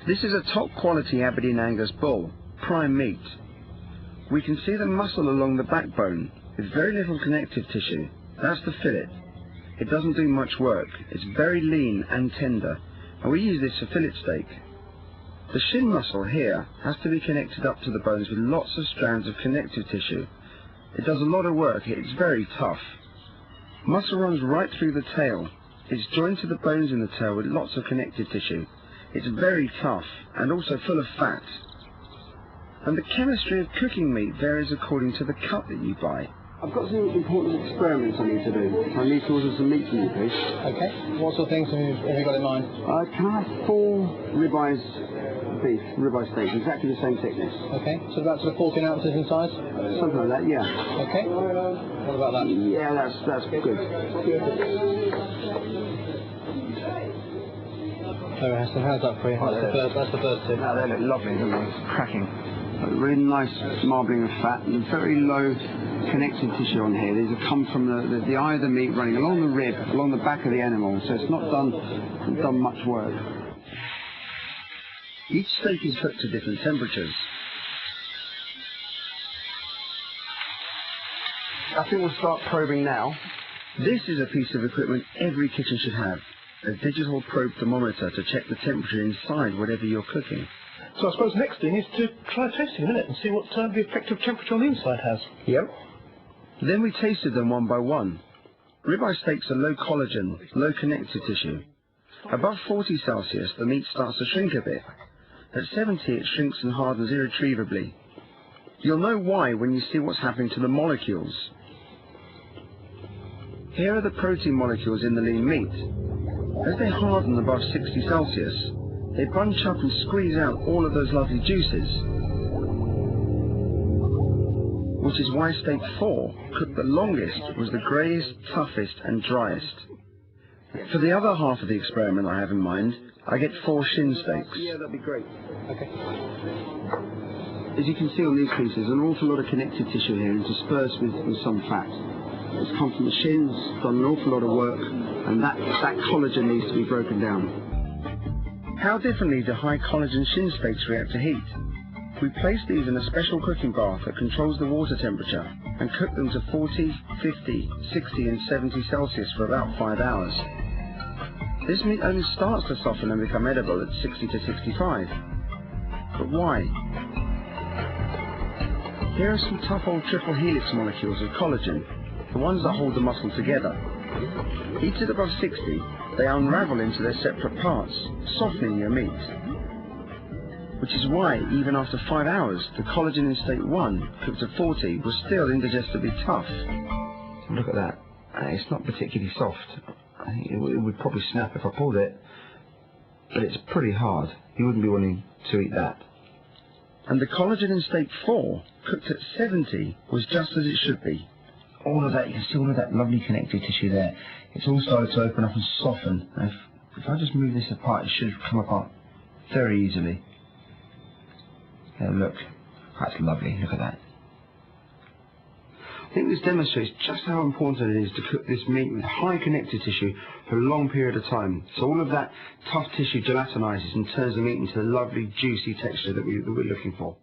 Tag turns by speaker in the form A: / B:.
A: This is a top quality Aberdeen Angus bull, prime meat. We can see the muscle along the backbone with very little connective tissue. That's the fillet. It doesn't do much work. It's very lean and tender, and we use this for fillet steak. The shin muscle here has to be connected up to the bones with lots of strands of connective tissue. It does a lot of work. It's very tough. Muscle runs right through the tail. It's joined to the bones in the tail with lots of connective tissue. It's very tough and also full of fat. And the chemistry of cooking meat varies according to the cut that you buy. I've got some important experiments I need to do. I need to order some meat from you, please.
B: Okay. What sort of things have you got in mind?
A: Can I have 4 ribeye steaks, exactly the same thickness.
B: Okay. So about sort of 14 ounces in size?
A: Something like that, yeah.
B: Okay. What about that?
A: Yeah, that's good.
B: So how's that for you? That's the first tip.
A: No, they look lovely, don't they? It's cracking. Really nice marbling of fat and very low connective tissue on here. These have come from the eye of the meat running along the rib, along the back of the animal, so it's not done much work. Each steak is cooked to different temperatures. I think we'll start probing now. This is a piece of equipment every kitchen should have. A digital probe thermometer to check the temperature inside whatever you're cooking.
B: So I suppose the next thing is to try tasting in it and see what the effective temperature on the inside has.
A: Yep. Then we tasted them one by one. Ribeye steaks are low collagen, low connective tissue. Above 40 Celsius, the meat starts to shrink a bit. At 70, it shrinks and hardens irretrievably. You'll know why when you see what's happening to the molecules. Here are the protein molecules in the lean meat. As they harden above 60 Celsius, they bunch up and squeeze out all of those lovely juices. Which is why steak 4, cooked the longest, was the greyest, toughest and driest. For the other half of the experiment I have in mind, I get 4 shin steaks. Yeah, that'd be great.
B: Okay.
A: As you can see on these pieces, an awful lot of connective tissue here interspersed with some fat. It's come from the shins, done an awful lot of work, and that collagen needs to be broken down. How differently do high collagen shin steaks react to heat? We place these in a special cooking bath that controls the water temperature and cook them to 40, 50, 60 and 70 Celsius for about 5 hours. This meat only starts to soften and become edible at 60 to 65. But why? Here are some tough old triple helix molecules of collagen, the ones that hold the muscle together. Heated above 60, they unravel into their separate parts, softening your meat. Which is why, even after 5 hours, the collagen in steak 1, cooked at 40, was still indigestably tough. Look at that. It's not particularly soft. I think it would probably snap if I pulled it, but it's pretty hard. You wouldn't be wanting to eat that. And the collagen in steak 4, cooked at 70, was just as it should be. All of that, you can see all of that lovely connective tissue there. It's all started to open up and soften. And if I just move this apart, it should come apart very easily. Yeah, look, that's lovely, look at that. I think this demonstrates just how important it is to cook this meat with high connective tissue for a long period of time. So all of that tough tissue gelatinizes and turns the meat into the lovely juicy texture that we're looking for.